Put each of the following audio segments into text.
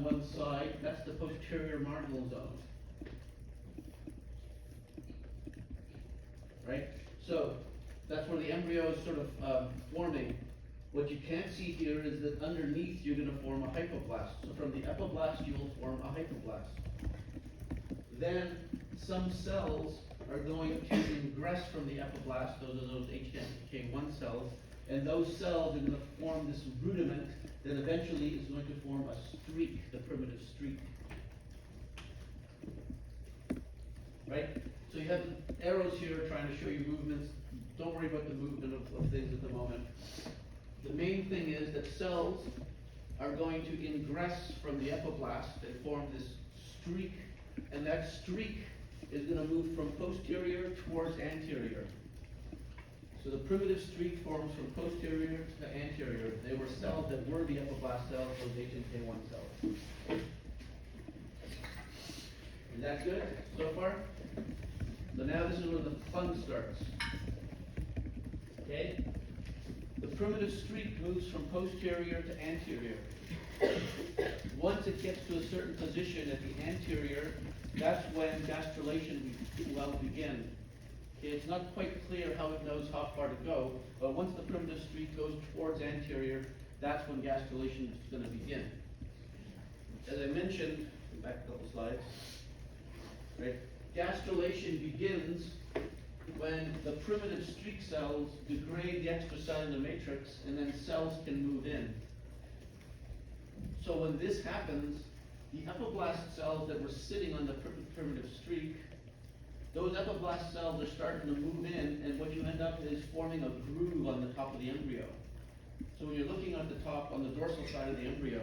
on one side, that's the posterior marginal zone. Right? So that's where the embryo is sort of forming. What you can't see here is that underneath you're going to form a hypoblast. So from the epiblast you will form a hypoblast. Then some cells are going to ingress from the epiblast, those are those HNK1 cells, and those cells are going to form this rudiment that eventually is going to form a streak, the primitive streak. Right? So you have arrows here trying to show you movements. Don't worry about the movement of things at the moment. The main thing is that cells are going to ingress from the epiblast and form this streak, and that streak is going to move from posterior towards anterior. So the primitive streak forms from posterior to anterior. They were cells that were the epiblast cells, those HNK1 cells. Is that good so far? So now this is where the fun starts. Okay? The primitive streak moves from posterior to anterior. Once it gets to a certain position at the anterior, that's when gastrulation will begin. Okay, it's not quite clear how it knows how far to go, but once the primitive streak goes towards anterior, that's when gastrulation is going to begin. As I mentioned, back a couple slides, right? Gastrulation begins when the primitive streak cells degrade the extracellular matrix and then cells can move in. So when this happens, the epiblast cells that were sitting on the primitive streak, those epiblast cells are starting to move in, and what you end up is forming a groove on the top of the embryo. So when you're looking at the top, on the dorsal side of the embryo,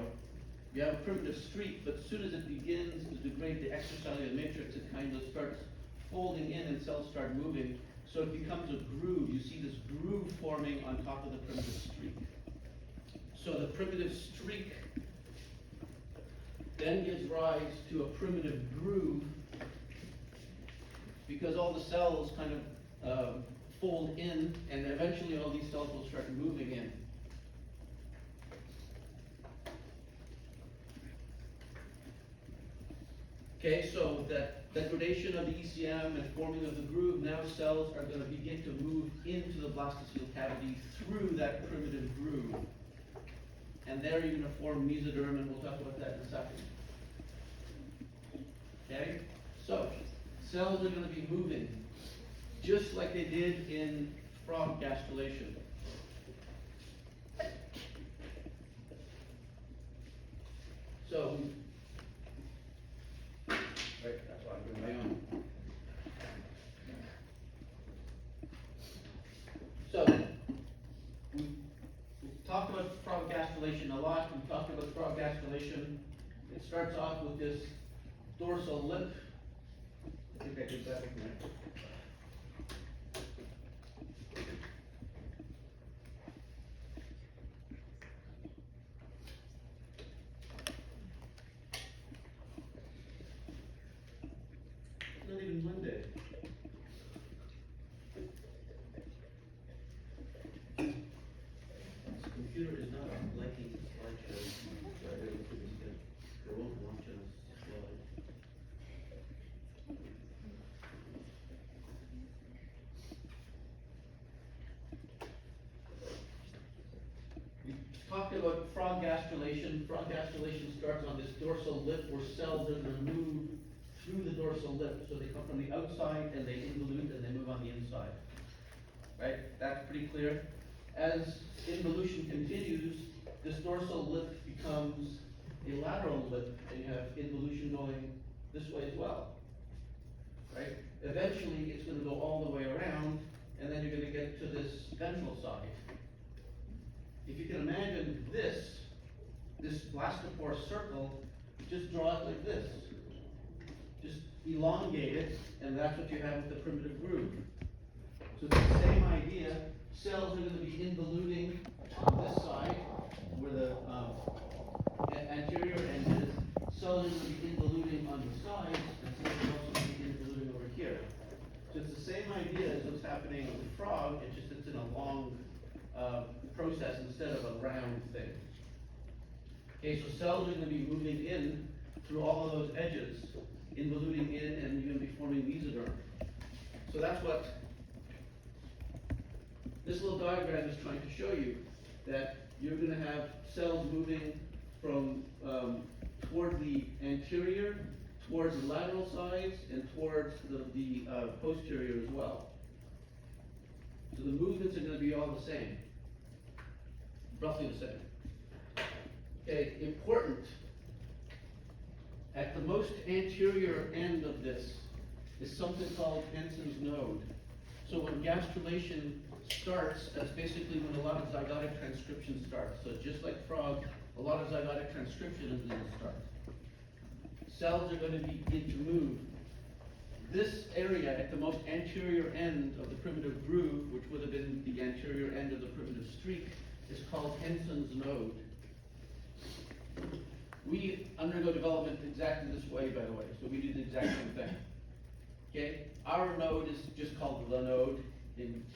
you have a primitive streak, but as soon as it begins to degrade the extracellular matrix, it kind of starts folding in and cells start moving. So it becomes a groove. You see this groove forming on top of the primitive streak. So the primitive streak then gives rise to a primitive groove because all the cells kind of fold in, and eventually all these cells will start moving in. Okay, so that degradation of the ECM and forming of the groove, now cells are going to begin to move into the blastocecal cavity through that primitive groove. And there you're going to form mesoderm, and we'll talk about that in a second. Okay, so cells are going to be moving just like they did in frog gastrulation. So, right, that's why I'm doing my own. So, we've talked about frog gastrulation a lot. We've talked about frog gastrulation. It starts off with this dorsal lip. I think I did that with my. It's not even Monday. This computer is not liking slideshows. So I don't think it's good. They won't launch on a slide. We talked about frog gastrulation. Frog gastrulation starts on this dorsal lip where cells are going to move through the dorsal lip. So they come from the outside and they involute and they move on the inside. Right? That's pretty clear. As involution continues, this dorsal lip becomes a lateral lip, and you have involution going this way as well. Right? Eventually, it's going to go all the way around, and then you're going to get to this ventral side. If you can imagine this blastopore circle, just draw it like this. Just elongate it, and that's what you have with the primitive groove. So it's the same idea. Cells are going to be involuting on this side, where the anterior end is. Cells are going to be involuting on the sides, and cells are also going to be involuting over here. So it's the same idea as what's happening with the frog, it's just it's in a long process instead of a round thing. Okay, so cells are gonna be moving in through all of those edges, involuting in, and you're gonna be forming mesoderm. So that's what this little diagram is trying to show you, that you're gonna have cells moving from, toward the anterior, towards the lateral sides, and towards the posterior as well. So the movements are gonna be all the same, roughly the same. Okay, important, at the most anterior end of this is something called Henson's node. So when gastrulation starts, that's basically when a lot of zygotic transcription starts. So just like frog, a lot of zygotic transcription is going to start. Cells are going to begin to move. This area at the most anterior end of the primitive groove, which would have been the anterior end of the primitive streak, is called Henson's node. We undergo development exactly this way, by the way, so we do the exact same thing. Okay, our node is just called the node.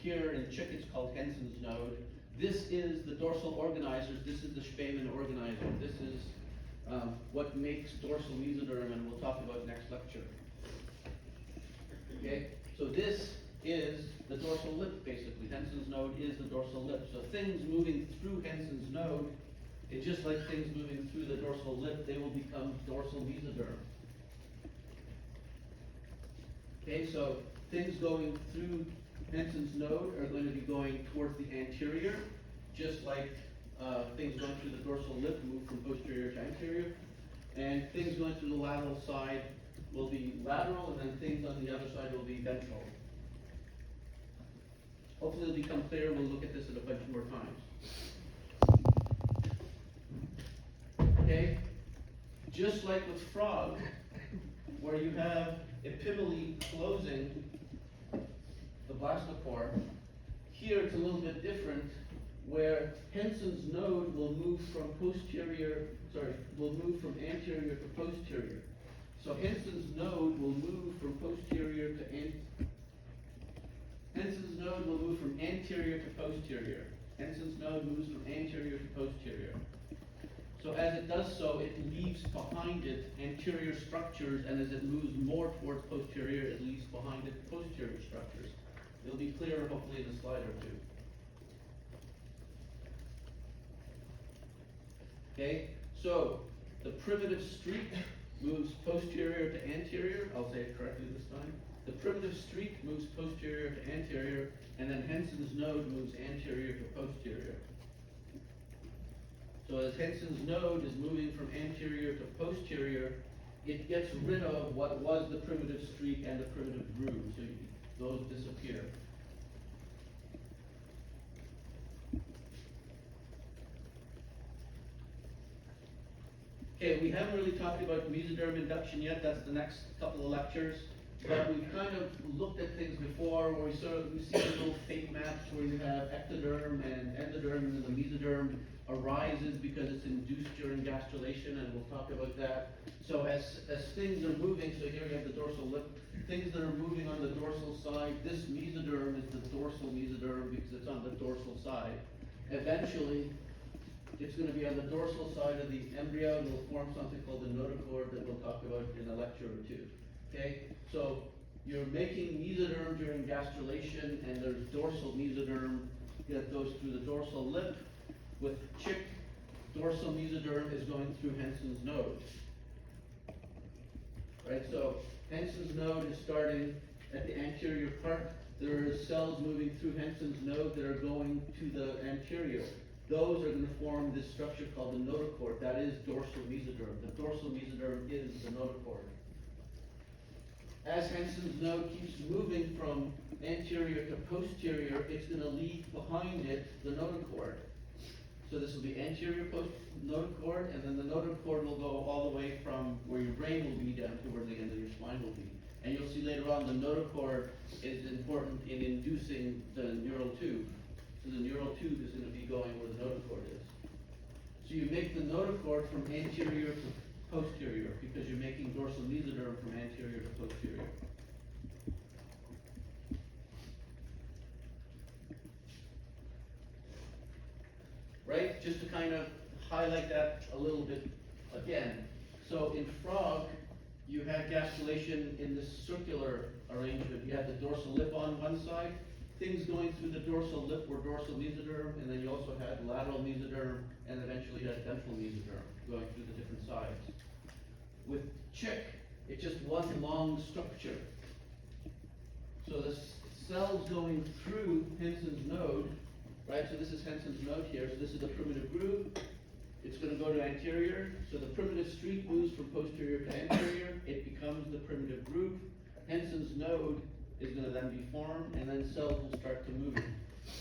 Here in chick, it's called Henson's node. This is the dorsal organizers. This is the Spemann organizer. This is what makes dorsal mesoderm, and we'll talk about next lecture. Okay, so this is the dorsal lip, basically. Henson's node is the dorsal lip. So things moving through Henson's node, it's just like things moving through the dorsal lip, they will become dorsal mesoderm. Okay, so things going through Henson's node are going to be going towards the anterior, just like things going through the dorsal lip move from posterior to anterior. And things going through the lateral side will be lateral, and then things on the other side will be ventral. Hopefully it'll become clear. We'll look at this at a bunch more times. Okay? Just like with frog, where you have epimely closing the blastocore, here it's a little bit different, where Henson's node will move from anterior to posterior. So Henson's node will move from posterior to Henson's node will move from anterior to posterior. Henson's node moves from anterior to posterior. So as it does so, it leaves behind it anterior structures, and as it moves more towards posterior, it leaves behind it posterior structures. It'll be clearer hopefully in a slide or two. Okay, so the primitive streak moves posterior to anterior. I'll say it correctly this time. The primitive streak moves posterior to anterior, and then Henson's node moves anterior to posterior. So as Henson's node is moving from anterior to posterior, it gets rid of what was the primitive streak and the primitive groove, so those disappear. Okay, we haven't really talked about mesoderm induction yet. That's the next couple of lectures. But we've kind of looked at things before where we see little fate maps where you have ectoderm and endoderm, and the mesoderm arises because it's induced during gastrulation, and we'll talk about that. So as things are moving, so here we have the dorsal lip, things that are moving on the dorsal side, this mesoderm is the dorsal mesoderm because it's on the dorsal side. Eventually, it's going to be on the dorsal side of the embryo, and will form something called the notochord that we'll talk about in a lecture or two. Okay, so you're making mesoderm during gastrulation, and there's dorsal mesoderm that goes through the dorsal lip. With chick, dorsal mesoderm is going through Henson's node. Right, so Henson's node is starting at the anterior part. There are cells moving through Henson's node that are going to the anterior. Those are going to form this structure called the notochord. That is dorsal mesoderm. The dorsal mesoderm is the notochord. As Henson's node keeps moving from anterior to posterior, it's going to leave behind it the notochord. So this will be anterior notochord, and then the notochord will go all the way from where your brain will be down to where the end of your spine will be. And you'll see later on the notochord is important in inducing the neural tube. So the neural tube is going to be going where the notochord is. So you make the notochord from anterior to posterior because you're making dorsal mesoderm from anterior to posterior. Right? Just to kind of highlight that a little bit again. So in frog, you had gastrulation in this circular arrangement. You had the dorsal lip on one side, things going through the dorsal lip were dorsal mesoderm, and then you also had lateral mesoderm, and eventually you had ventral mesoderm going through the different sides. With chick, it's just one long structure. So the cells going through Henson's node, right? So this is Henson's node here. So this is the primitive groove. It's going to go to anterior. So the primitive streak moves from posterior to anterior. It becomes the primitive groove. Henson's node is going to then be formed, and then cells will start to move.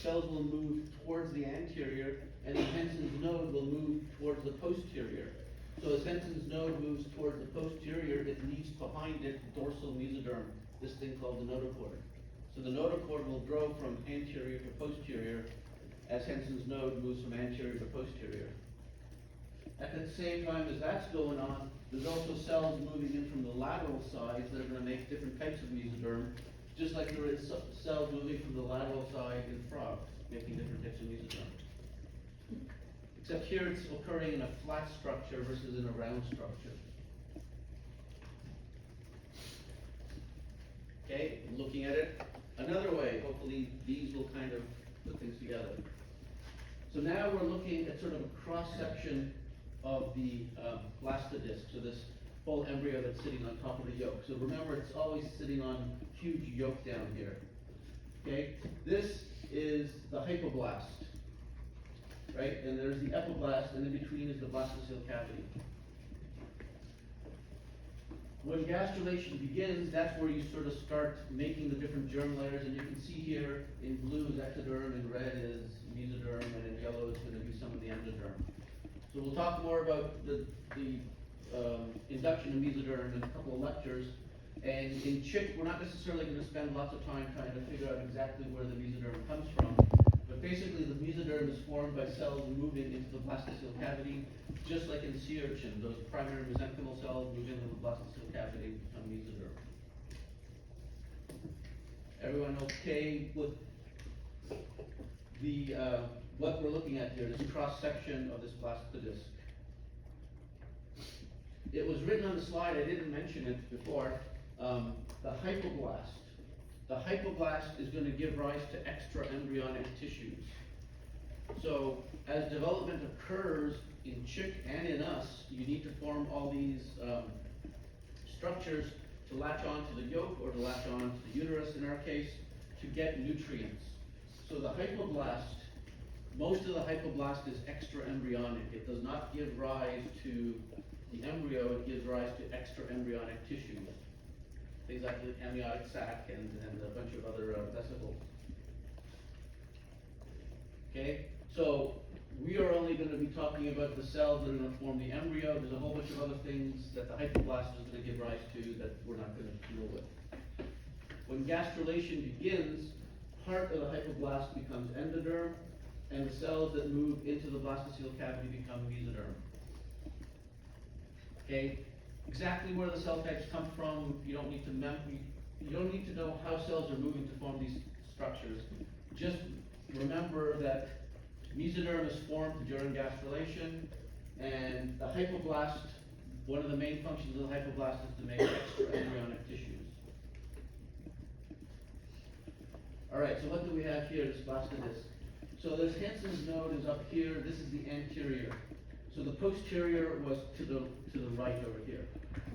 Cells will move towards the anterior, and then Henson's node will move towards the posterior. So as Henson's node moves towards the posterior, it leaves behind it dorsal mesoderm, this thing called the notochord. So the notochord will grow from anterior to posterior as Henson's node moves from anterior to posterior. At the same time as that's going on, there's also cells moving in from the lateral sides that are going to make different types of mesoderm, just like there is cells moving from the lateral side in frogs, making different types of mesoderm. Except here it's occurring in a flat structure versus in a round structure. Okay, looking at it another way, hopefully these will kind of put things together. So now we're looking at sort of a cross-section of the blastodisc, so this whole embryo that's sitting on top of the yolk. So remember, it's always sitting on huge yolk down here. Okay, this is the hypoblast, right? And there's the epiblast, and in between is the blastocele cavity. When gastrulation begins, that's where you sort of start making the different germ layers, and you can see here in blue is ectoderm, in red is mesoderm, and in yellow is going to be some of the endoderm. So we'll talk more about the induction of mesoderm in a couple of lectures. And in chick, we're not necessarily going to spend lots of time trying to figure out exactly where the mesoderm comes from. But basically, the mesoderm is formed by cells moving into the blastocele cavity, just like in sea urchin. Those primary mesenchymal cells move into the blastocele cavity and become mesoderm. Everyone okay with the what we're looking at here, this cross-section of this blastodisc? It was written on the slide, I didn't mention it before, the hypoblast. The hypoblast is going to give rise to extra embryonic tissues. So as development occurs in chick and in us, you need to form all these structures to latch onto the yolk or to latch onto the uterus in our case to get nutrients. So the hypoblast, most of the hypoblast is extra embryonic. It does not give rise to the embryo, it gives rise to extra embryonic tissues. Things like the amniotic sac and a bunch of other vesicles. Okay, so we are only going to be talking about the cells that are going to form the embryo. There's a whole bunch of other things that the hypoblast is going to give rise to that we're not going to deal with. When gastrulation begins, part of the hypoblast becomes endoderm, and the cells that move into the blastocele cavity become mesoderm. Okay, exactly where the cell types come from, you don't need to know how cells are moving to form these structures. Just remember that mesoderm is formed during gastrulation, and the hypoblast, one of the main functions of the hypoblast is to make extra embryonic tissues. All right, so what do we have here, this blastodisc? So this Henson's node is up here, this is the anterior. So the posterior was to the right over here.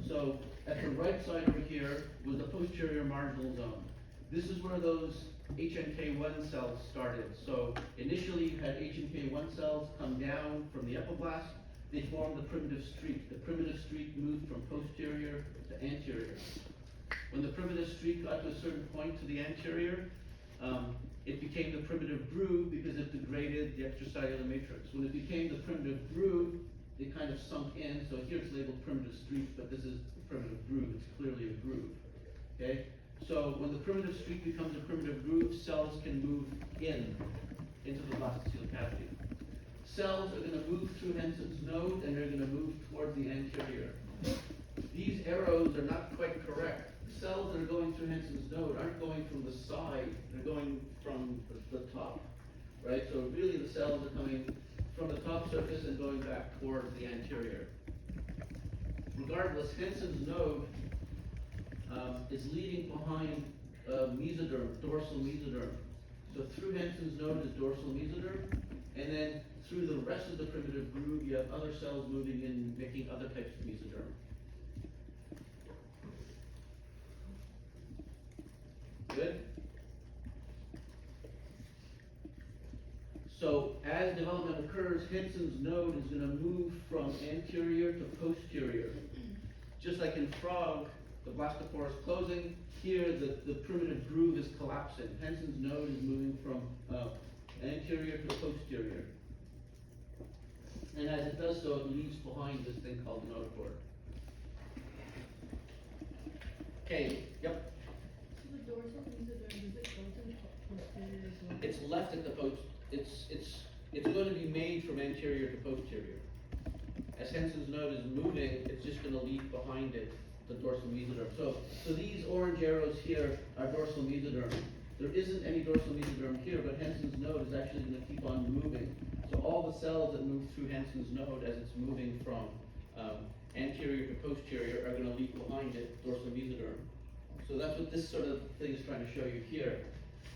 So at the right side over here was the posterior marginal zone. This is where those HNK1 cells started. So initially you had HNK1 cells come down from the epiblast. They formed the primitive streak. The primitive streak moved from posterior to anterior. When the primitive streak got to a certain point to the anterior, it became the primitive groove because it degraded the extracellular matrix. When it became the primitive groove, it kind of sunk in. So here it's labeled primitive streak, but this is the primitive groove. It's clearly a groove. Okay? So when the primitive streak becomes a primitive groove, cells can move into the blastocele cavity. Cells are going to move through Henson's node, and they're going to move towards the anterior. These arrows are not quite correct. The cells that are going through Henson's node aren't going from the side, they're going from the top, right? So really the cells are coming from the top surface and going back towards the anterior. Regardless, Henson's node is leading behind mesoderm, dorsal mesoderm. So through Henson's node is dorsal mesoderm, and then through the rest of the primitive groove, you have other cells moving in, making other types of mesoderm. Good? So as development occurs, Henson's node is going to move from anterior to posterior. Just like in frog, the blastopore is closing, here the primitive groove is collapsing. Henson's node is moving from anterior to posterior. And as it does so, it leaves behind this thing called the notochord. Okay, yep. So the dorsal mesoderm, does it go to the posterior as well? It's left at the post. It's going to be made from anterior to posterior. As Henson's node is moving, it's just going to leave behind it the dorsal mesoderm. So these orange arrows here are dorsal mesoderm. There isn't any dorsal mesoderm here, but Henson's node is actually going to keep on moving. So all the cells that move through Henson's node as it's moving from anterior to posterior are going to leave behind it dorsal mesoderm. So that's what this sort of thing is trying to show you here,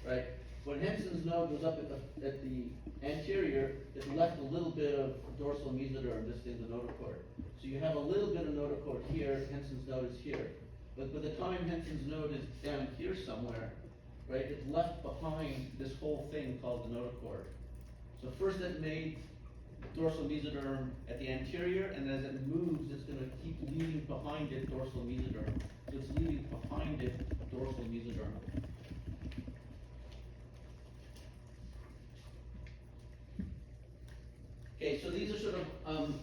right? When Henson's node goes up at the anterior, it left a little bit of dorsal mesoderm, this thing, the notochord. So you have a little bit of notochord here, Henson's node is here. But by the time Henson's node is down here somewhere, right, it's left behind this whole thing called the notochord. So first it made dorsal mesoderm at the anterior, and as it moves, it's going to keep leaving behind it dorsal mesoderm. So it's leaving behind it dorsal mesoderm. Okay, so these are sort of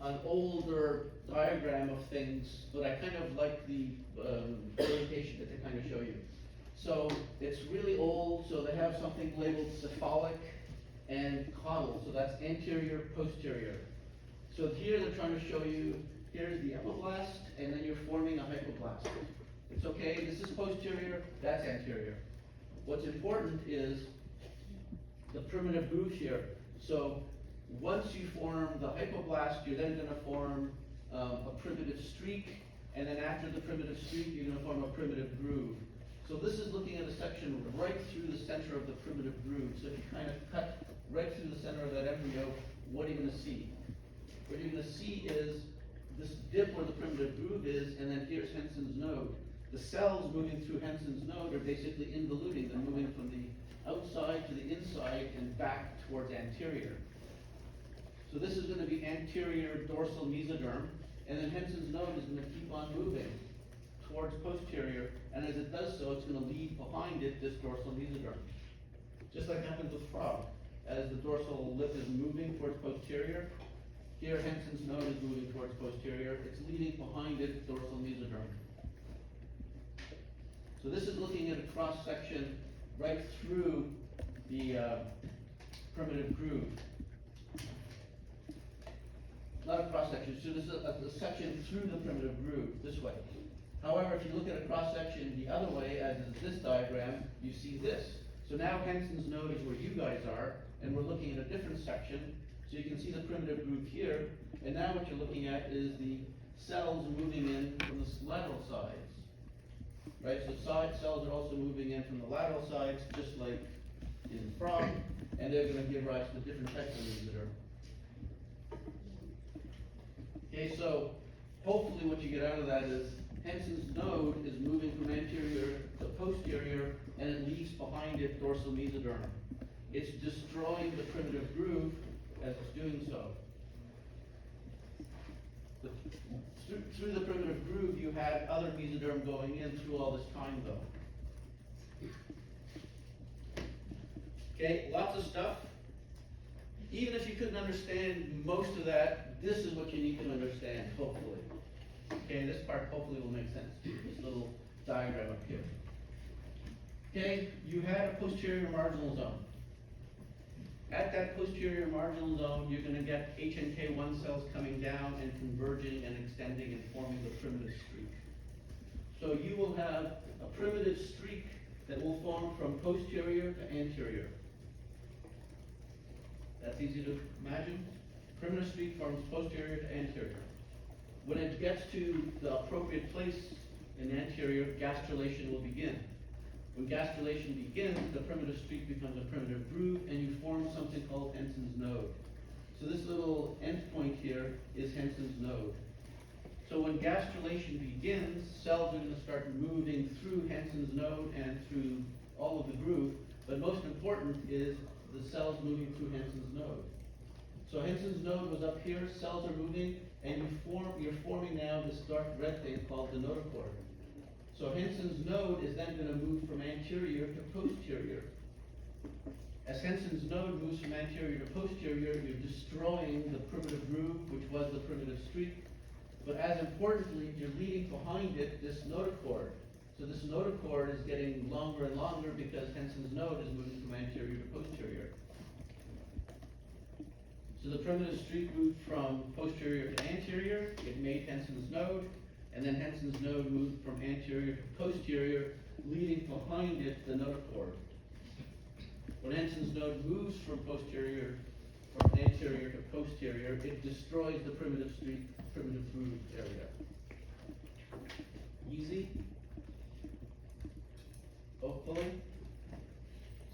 an older diagram of things, but I kind of like the orientation that they kind of show you. So it's really old, so they have something labeled cephalic and caudal, so that's anterior, posterior. So here they're trying to show you, here's the epiblast, and then you're forming a hypoblast. It's okay, this is posterior, that's anterior. What's important is the primitive groove here. So once you form the hypoblast, you're then going to form a primitive streak, and then after the primitive streak, you're going to form a primitive groove. So this is looking at a section right through the center of the primitive groove. So if you kind of cut right through the center of that embryo, what are you going to see? What you're going to see is this dip where the primitive groove is, and then here's Henson's node. The cells moving through Henson's node are basically involuting. They're moving from the outside to the inside and back towards anterior. So this is going to be anterior dorsal mesoderm, and then Henson's node is going to keep on moving towards posterior, and as it does so, it's going to leave behind it this dorsal mesoderm. Just like happens with frog. As the dorsal lip is moving towards posterior, here Henson's node is moving towards posterior, it's leaving behind it dorsal mesoderm. So this is looking at a cross-section right through the primitive groove. Not a cross-section, so this is a section through the primitive groove, this way. However, if you look at a cross-section the other way, as is this diagram, you see this. So now Henson's node is where you guys are, and we're looking at a different section. So you can see the primitive groove here, and now what you're looking at is the cells moving in from the lateral sides. Right, so side cells are also moving in from the lateral sides, just like in frog, and they're going to give rise to different types of mesoderm. Okay, so hopefully what you get out of that is Henson's node is moving from anterior to posterior, and it leaves behind it dorsal mesoderm. It's destroying the primitive groove as it's doing so. Through the primitive groove, you had other mesoderm going in through all this time, though. Okay, lots of stuff. Even if you couldn't understand most of that, this is what you need to understand, hopefully. Okay, this part hopefully will make sense to you, this little diagram up here. Okay, you had a posterior marginal zone. At that posterior marginal zone, you're going to get HNK1 cells coming down and converging and extending and forming the primitive streak. So you will have a primitive streak that will form from posterior to anterior. That's easy to imagine. Perimeter street forms posterior to anterior. When it gets to the appropriate place in the anterior, gastrulation will begin. When gastrulation begins, the primitive street becomes a primitive groove, and you form something called Henson's node. So this little endpoint here is Henson's node. So when gastrulation begins, cells are going to start moving through Henson's node and through all of the groove, but most important is the cells moving through Henson's node. So Henson's node was up here, cells are moving, and you're forming now this dark red thing called the notochord. So Henson's node is then going to move from anterior to posterior. As Henson's node moves from anterior to posterior, you're destroying the primitive groove, which was the primitive street. But as importantly, you're leaving behind it this notochord. So this notochord is getting longer and longer because Henson's node is moving from anterior to posterior. So the primitive street moved from posterior to anterior, it made Henson's node, and then Henson's node moved from anterior to posterior, leaving behind it the notochord. When Henson's node moves from anterior to posterior, it destroys the primitive street, primitive groove area. Easy? Hopefully?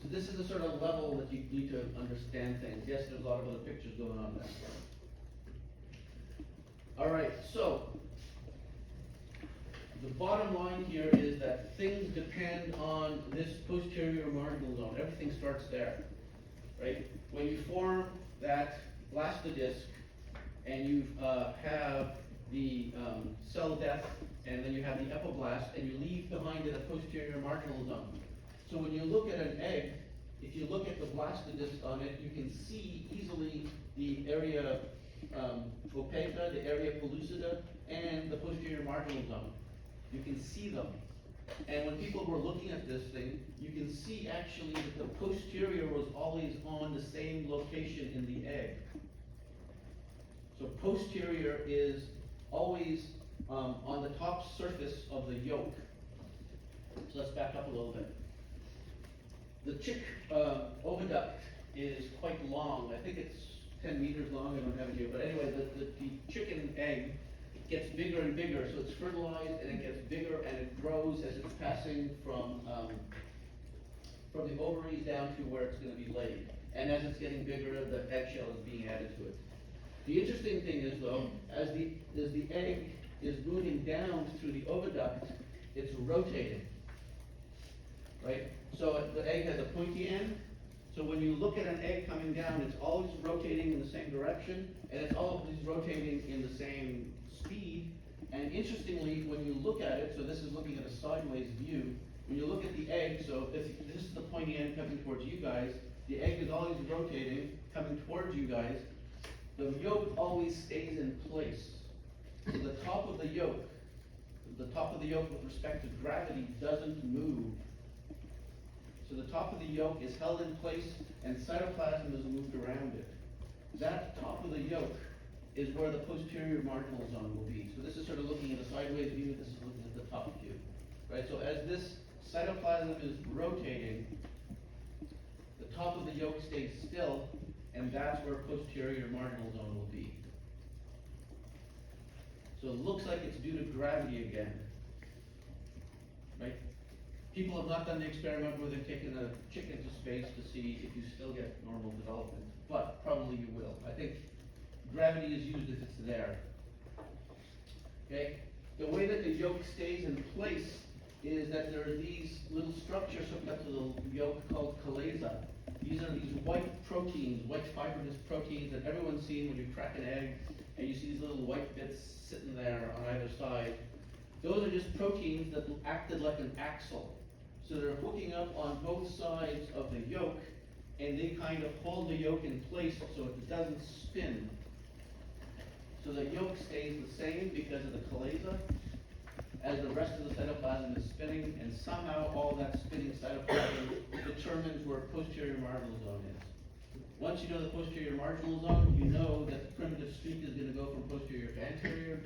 So this is the sort of level that you need to understand things. Yes, there's a lot of other pictures going on there. All right, so the bottom line here is that things depend on this posterior marginal zone. Everything starts there, right? When you form that blastodisc and you have the cell death, and then you have the epiblast, and you leave behind it a posterior marginal zone. So when you look at an egg, if you look at the blastodisc on it, you can see easily the area opaca, the area pellucida, and the posterior marginal zone. You can see them. And when people were looking at this thing, you can see actually that the posterior was always on the same location in the egg. So posterior is always on the top surface of the yolk. So let's back up a little bit. The chick oviduct is quite long. I think it's 10 meters long. I don't have it here. But anyway, the chicken egg gets bigger and bigger. So it's fertilized and it gets bigger and it grows as it's passing from the ovaries down to where it's going to be laid. And as it's getting bigger, the eggshell is being added to it. The interesting thing is, though, as the egg is moving down through the oviduct, it's rotating, right? So the egg has a pointy end. So when you look at an egg coming down, it's always rotating in the same direction, and it's always rotating in the same speed. And interestingly, when you look at it, so this is looking at a sideways view, when you look at the egg, so if this is the pointy end coming towards you guys, the egg is always rotating, coming towards you guys. The yolk always stays in place. So the top of the yolk with respect to gravity doesn't move. So the top of the yolk is held in place and cytoplasm is moved around it. That top of the yolk is where the posterior marginal zone will be. So this is sort of looking at a sideways view, this is looking at the top view. Right, so as this cytoplasm is rotating, the top of the yolk stays still, and that's where posterior marginal zone will be. So it looks like it's due to gravity again, right? People have not done the experiment where they've taken a chicken to space to see if you still get normal development, but probably you will. I think gravity is used if it's there. Okay? The way that the yolk stays in place is that there are these little structures hooked up to the yolk called chalaza. These are these white proteins, white fibrous proteins that everyone's seen when you crack an egg and you see these little white bits sitting there on either side. Those are just proteins that acted like an axle. So they're hooking up on both sides of the yolk, and they kind of hold the yolk in place so it doesn't spin. So the yolk stays the same because of the chalaza, as the rest of the cytoplasm is spinning, and somehow all that spinning cytoplasm determines where posterior marginal zone is. Once you know the posterior marginal zone, you know that the primitive streak is going to go from posterior to anterior.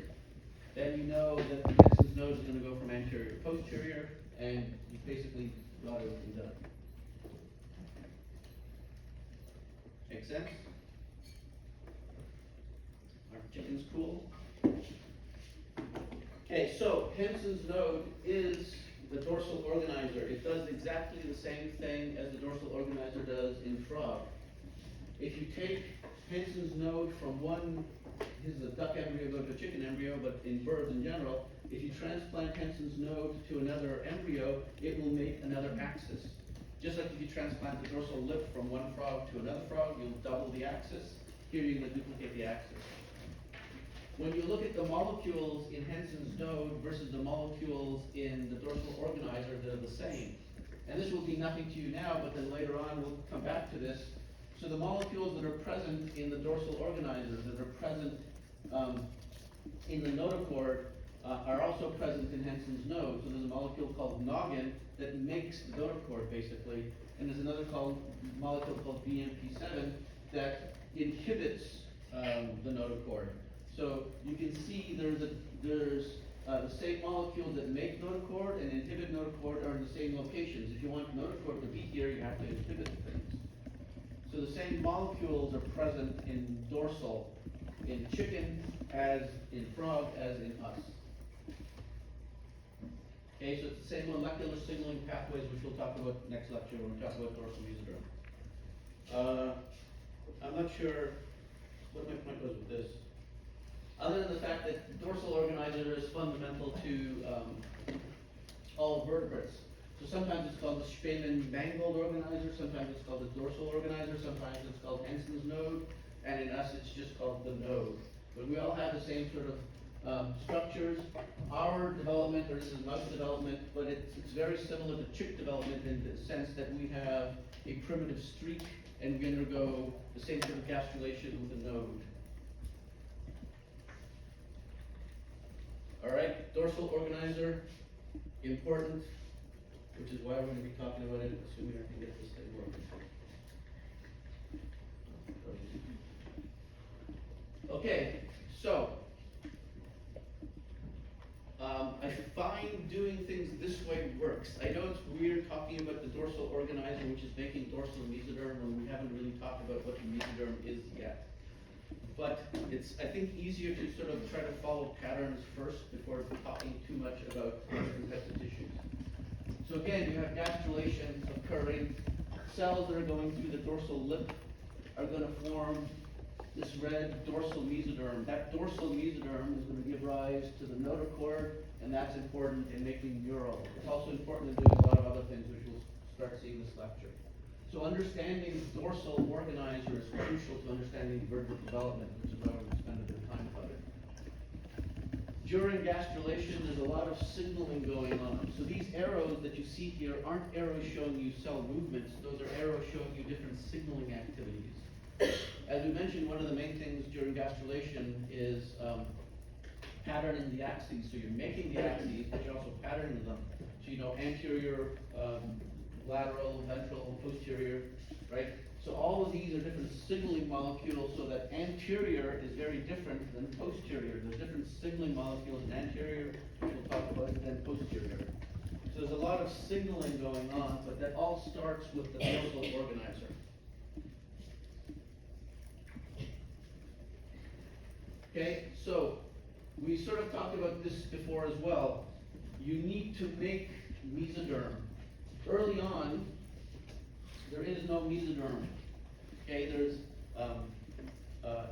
Then you know that the Henson's node is going to go from anterior to posterior, and you basically got everything done. Make sense? Chicken's cool. Okay, so Henson's node is the dorsal organizer. It does exactly the same thing as the dorsal organizer does in frog. If you take Henson's node from one, here's a duck embryo going to a chicken embryo, but in birds in general, if you transplant Henson's node to another embryo, it will make another axis. Just like if you transplant the dorsal lip from one frog to another frog, you'll double the axis. Here you're going to duplicate the axis. When you look at the molecules in Henson's node versus the molecules in the dorsal organizer, they're the same. And this will be nothing to you now, but then later on we'll come back to this. So the molecules that are present in the dorsal organizer, that are present in the notochord, are also present in Henson's node. So there's a molecule called noggin that makes the notochord basically, and there's another molecule called BMP7 that inhibits the notochord. So you can see there's the same molecules that make notochord and inhibit notochord are in the same locations. If you want notochord to be here, you have to inhibit things. So the same molecules are present in dorsal, in chicken, as in frog, as in us. Okay, so it's the same molecular signaling pathways, which we'll talk about next lecture when we talk about dorsal mesoderm. I'm not sure what my point was with this. Other than the fact that the dorsal organizer is fundamental to all vertebrates. So sometimes it's called the Spemann-Mangold organizer, sometimes it's called the dorsal organizer, sometimes it's called Henson's node, and in us it's just called the node. But we all have the same sort of structures. Our development, or this is mouse development, but it's very similar to chick development in the sense that we have a primitive streak and we undergo the same sort of gastrulation with a node. All right, dorsal organizer, important, which is why we're going to be talking about it, assuming I can get this thing working. Okay, so I find doing things this way works. I know it's weird talking about the dorsal organizer, which is making dorsal mesoderm, when we haven't really talked about what the mesoderm is yet. But it's, I think, easier to sort of try to follow patterns first before talking too much about different types of tissues. So again, you have gastrulation occurring. Cells that are going through the dorsal lip are going to form this red dorsal mesoderm. That dorsal mesoderm is going to give rise to the notochord, and that's important in making neural. It's also important in doing a lot of other things, which we'll start seeing this lecture. So understanding dorsal organizer is crucial to understanding vertebrate development, which is why we're going to spend a bit of time about it. During gastrulation, there's a lot of signaling going on. So these arrows that you see here aren't arrows showing you cell movements. Those are arrows showing you different signaling activities. As we mentioned, one of the main things during gastrulation is patterning the axes. So you're making the axes, but you're also patterning them. So you know anterior, lateral, ventral, posterior, right? So all of these are different signaling molecules, so that anterior is very different than posterior. There's different signaling molecules in anterior, which we'll talk about, than posterior. So there's a lot of signaling going on, but that all starts with the dorsal organizer. Okay, so we sort of talked about this before as well. You need to make mesoderm. Early on, there is no mesoderm. Okay, there's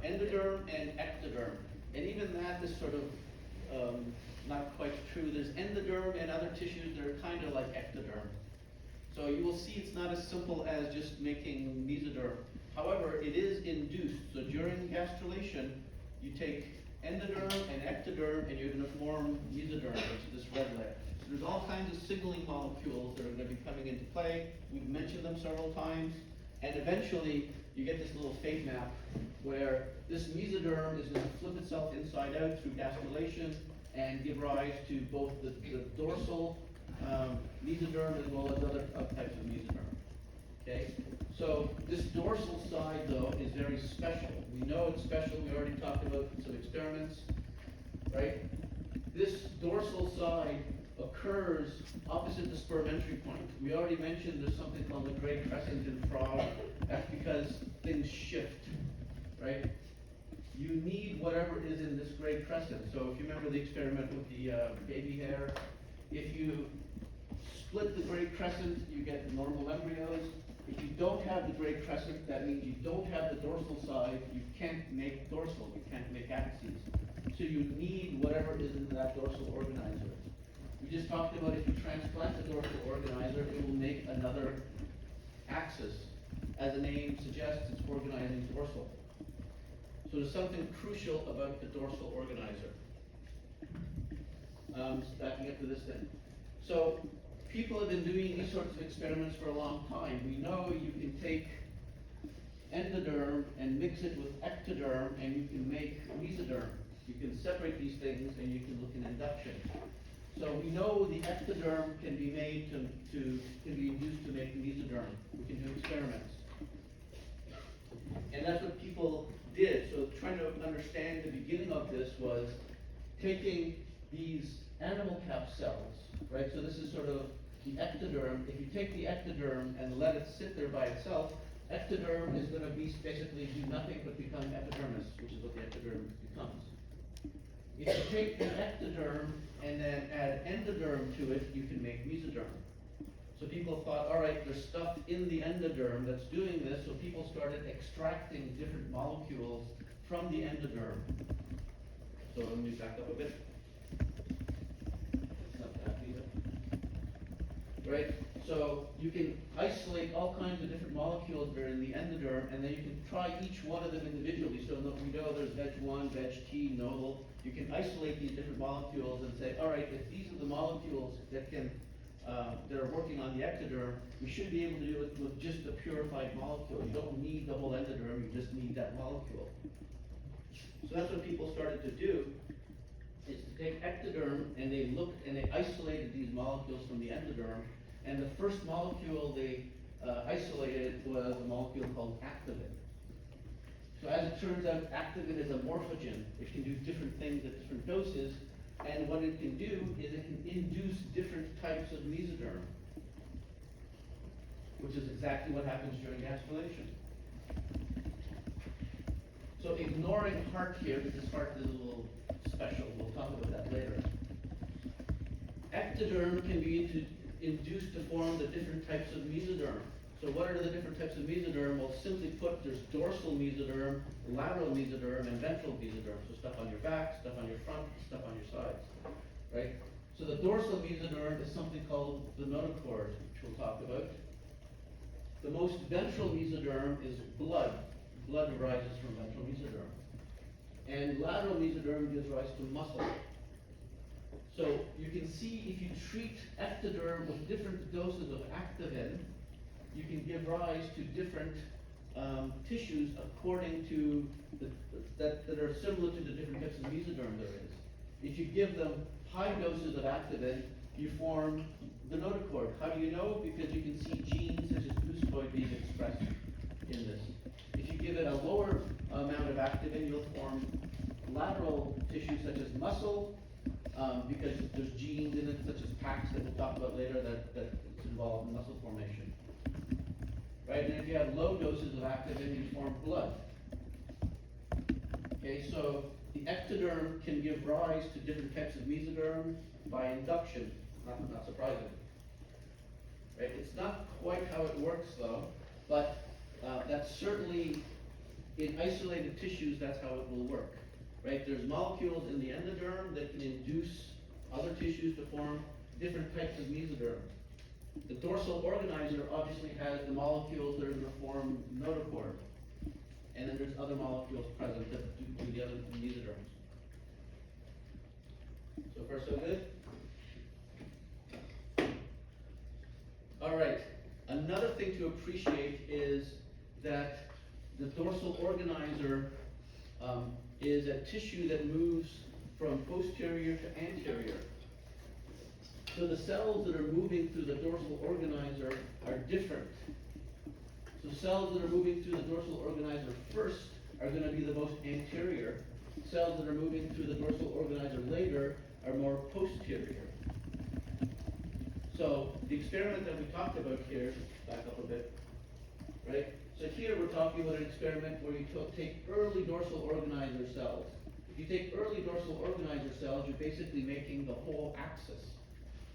endoderm and ectoderm. And even that is sort of not quite true. There's endoderm and other tissues that are kind of like ectoderm. So you will see it's not as simple as just making mesoderm. However, it is induced. So during gastrulation, you take endoderm and ectoderm and you're going to form mesoderm, which is this red layer. So there's all kinds of signaling molecules that are going to be coming into play. We've mentioned them several times. And eventually, you get this little fate map where this mesoderm is going to flip itself inside out through gastrulation and give rise to both the dorsal mesoderm as well as other types of mesoderm. Okay? So this dorsal side, though, is very special. We know it's special. We already talked about some experiments, right? This dorsal side occurs opposite the sperm entry point. We already mentioned there's something called the gray crescent in frog. That's because things shift, right? you need whatever is in this gray crescent. So if you remember the experiment with the baby hair, if you split the gray crescent, you get normal embryos. If you don't have the gray crescent, that means you don't have the dorsal side, you can't make dorsal, you can't make axes. So you need whatever is in that dorsal organizer. We just talked about if you transplant the dorsal organizer, it will make another axis. As the name suggests, it's organizing dorsal. So there's something crucial about the dorsal organizer. Backing up to this thing. So people have been doing these sorts of experiments for a long time. We know you can take endoderm and mix it with ectoderm and you can make mesoderm. You can separate these things and you can look in induction. So we know the ectoderm can be made can be used to make mesoderm. We can do experiments. And that's what people did. So trying to understand the beginning of this was taking these animal cap cells, right? So this is sort of the ectoderm. If you take the ectoderm and let it sit there by itself, ectoderm is going to be basically do nothing but become epidermis, which is what the ectoderm becomes. If you take the ectoderm and then add endoderm to it, you can make mesoderm. So people thought, all right, there's stuff in the endoderm that's doing this, so people started extracting different molecules from the endoderm. So let me back up a bit. It's not that either. Right? So you can isolate all kinds of different molecules that are in the endoderm, and then you can try each one of them individually. So we know there's veg1, veg-T, nodal. You can isolate these different molecules and say, all right, if these are the molecules that can that are working on the ectoderm, we should be able to do it with just a purified molecule. You don't need the whole endoderm, you just need that molecule. So that's what people started to do, is to take ectoderm and they looked and they isolated these molecules from the endoderm, and the first molecule they isolated was a molecule called activin. So as it turns out, activin is a morphogen. It can do different things at different doses. And what it can do is it can induce different types of mesoderm, which is exactly what happens during gastrulation. So ignoring heart here, because heart is a little special, we'll talk about that later. Ectoderm can be induced to form the different types of mesoderm. So what are the different types of mesoderm? Well, simply put, there's dorsal mesoderm, lateral mesoderm, and ventral mesoderm. So stuff on your back, stuff on your front, stuff on your sides, right? So the dorsal mesoderm is something called the notochord, which we'll talk about. The most ventral mesoderm is blood. Blood arises from ventral mesoderm. And lateral mesoderm gives rise to muscle. So you can see if you treat ectoderm with different doses of activin, you can give rise to different tissues according to that are similar to the different types of mesoderm there is. If you give them high doses of activin, you form the notochord. How do you know? Because you can see genes such as glucosid being expressed in this. If you give it a lower amount of activin, you'll form lateral tissues such as muscle, because there's genes in it such as PAX that we'll talk about later that's involved in muscle formation. Right, and if you have low doses of activin, you form blood. Okay, so the ectoderm can give rise to different types of mesoderm by induction. Not surprising. Right, it's not quite how it works though, but that's certainly in isolated tissues. That's how it will work. Right, there's molecules in the endoderm that can induce other tissues to form different types of mesoderm. The dorsal organizer obviously has the molecules that are going to form notochord. And then there's other molecules present that do the other mesoderms. So far so good? All right. Another thing to appreciate is that the dorsal organizer is a tissue that moves from posterior to anterior. So the cells that are moving through the dorsal organizer are different. So cells that are moving through the dorsal organizer first are going to be the most anterior. Cells that are moving through the dorsal organizer later are more posterior. So the experiment that we talked about here, back up a bit, right? So here we're talking about an experiment where you take early dorsal organizer cells. If you take early dorsal organizer cells, you're basically making the whole axis.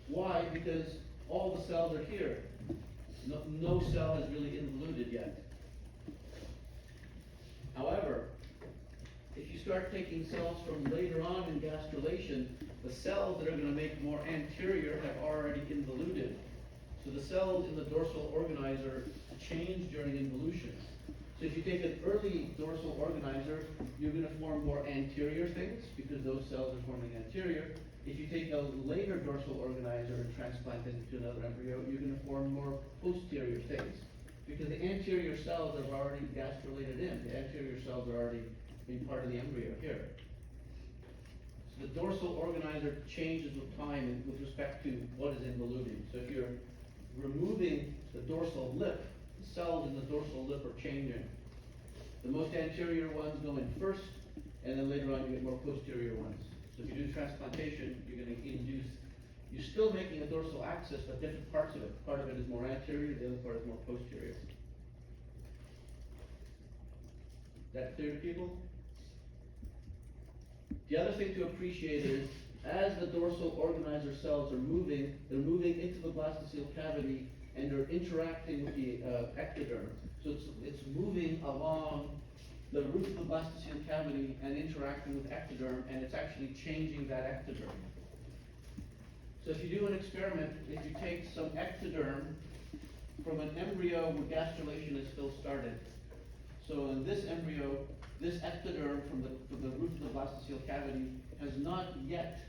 Why? Because all the cells are here. No cell is really involuted yet. However, if you start taking cells from later on in gastrulation, the cells that are going to make more anterior have already involuted. So the cells in the dorsal organizer change during involution. So if you take an early dorsal organizer, you're going to form more anterior things because those cells are forming anterior. If you take a later dorsal organizer and transplant it into another embryo, you're going to form more posterior things because the anterior cells have already gastrulated in. The anterior cells are already being part of the embryo here. So the dorsal organizer changes with time with respect to what is involuting. So if you're removing the dorsal lip, the cells in the dorsal lip are changing. The most anterior ones go in first, and then later on you get more posterior ones. So if you do transplantation, you're going to induce, you're still making a dorsal axis, but different parts of it. Part of it is more anterior, the other part is more posterior. That clear to people? The other thing to appreciate is, as the dorsal organizer cells are moving, they're moving into the blastocele cavity and they're interacting with the ectoderm. So it's moving along the roof of the blastocele cavity and interacting with ectoderm, and it's actually changing that ectoderm. So if you do an experiment, if you take some ectoderm from an embryo where gastrulation is still started. So in this embryo, this ectoderm from the roof of the blastocele cavity has not yet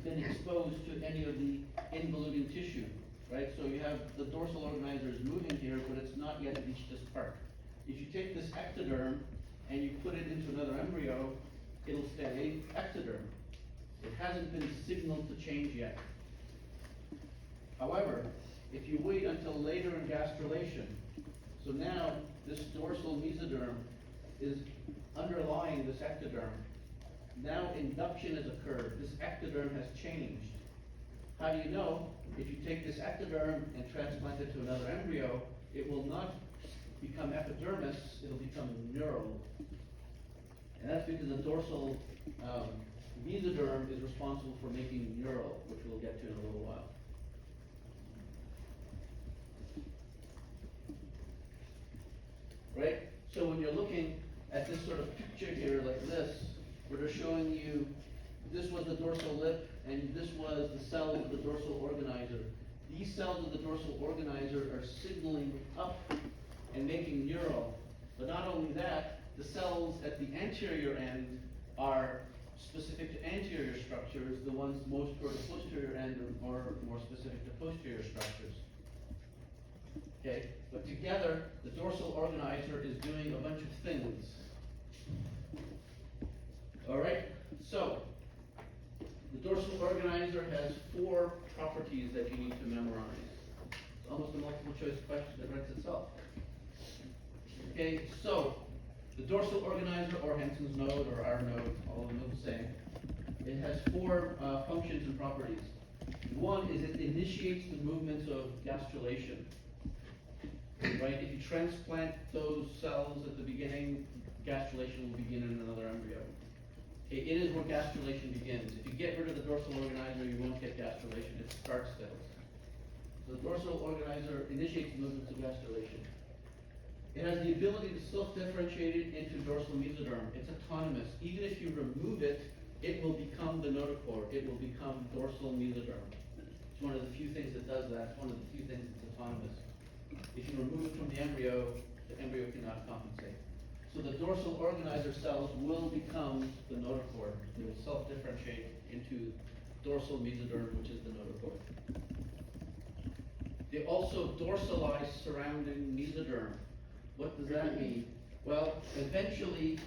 been exposed to any of the involuting tissue, right? So you have the dorsal organizer is moving here, but it's not yet reached this part. If you take this ectoderm and you put it into another embryo, it'll stay ectoderm. It hasn't been signaled to change yet. However, if you wait until later in gastrulation, so now this dorsal mesoderm is underlying this ectoderm. Now induction has occurred. This ectoderm has changed. How do you know? If you take this ectoderm and transplant it to another embryo, it will not become epidermis, it'll become neural. And that's because the dorsal mesoderm is responsible for making neural, which we'll get to in a little while. Right? So when you're looking at this sort of picture here like this, where they're showing you, this was the dorsal lip, and this was the cells of the dorsal organizer. These cells of the dorsal organizer are signaling up and making neural. But not only that, the cells at the anterior end are specific to anterior structures, the ones most toward the posterior end are more specific to posterior structures. Okay, but together, the dorsal organizer is doing a bunch of things. All right, so the dorsal organizer has 4 properties that you need to memorize. It's almost a multiple choice question that writes itself. Okay, so the dorsal organizer, or Henson's node, or our node, all of them are the same. It has 4 functions and properties. One is it initiates the movements of gastrulation. Right? If you transplant those cells at the beginning, gastrulation will begin in another embryo. Okay, it is where gastrulation begins. If you get rid of the dorsal organizer, you won't get gastrulation. It starts cells. So the dorsal organizer initiates the movements of gastrulation. It has the ability to self-differentiate it into dorsal mesoderm. It's autonomous. Even if you remove it, it will become the notochord. It will become dorsal mesoderm. It's one of the few things that does that. It's one of the few things that's autonomous. If you remove it from the embryo cannot compensate. So the dorsal organizer cells will become the notochord. They will self-differentiate into dorsal mesoderm, which is the notochord. They also dorsalize surrounding mesoderm. What does that mean? Well, eventually,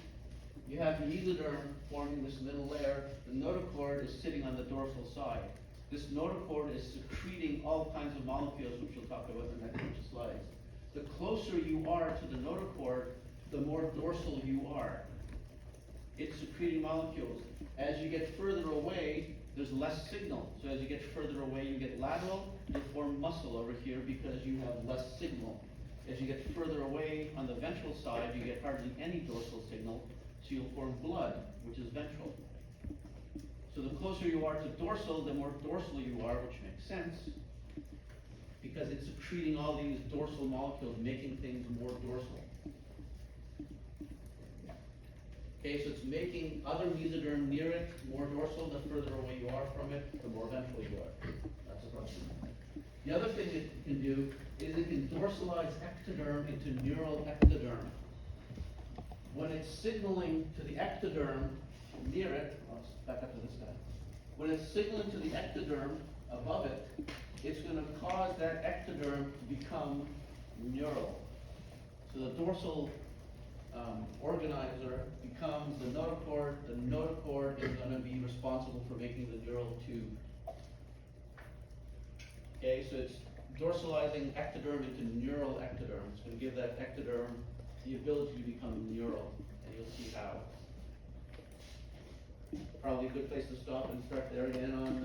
you have mesoderm forming this middle layer. The notochord is sitting on the dorsal side. This notochord is secreting all kinds of molecules, which we'll talk about in the next bunch of slides. The closer you are to the notochord, the more dorsal you are. It's secreting molecules. As you get further away, there's less signal. So as you get further away, you get lateral, you form muscle over here because you have less signal. As you get further away on the ventral side, you get hardly any dorsal signal, so you'll form blood, which is ventral. So the closer you are to dorsal, the more dorsal you are, which makes sense, because it's secreting all these dorsal molecules, making things more dorsal. Okay, so it's making other mesoderm near it more dorsal. The further away you are from it, the more ventral you are. That's a problem. The other thing it can do is it can dorsalize ectoderm into neural ectoderm. When it's signaling to the ectoderm near it, let's back up to this guy. When it's signaling to the ectoderm above it, it's going to cause that ectoderm to become neural. So the dorsal organizer becomes the notochord. The notochord is going to be responsible for making the neural tube. Okay, so it's dorsalizing ectoderm into neural ectoderm. It's going to give that ectoderm the ability to become neural, and you'll see how. Probably a good place to stop and start there again on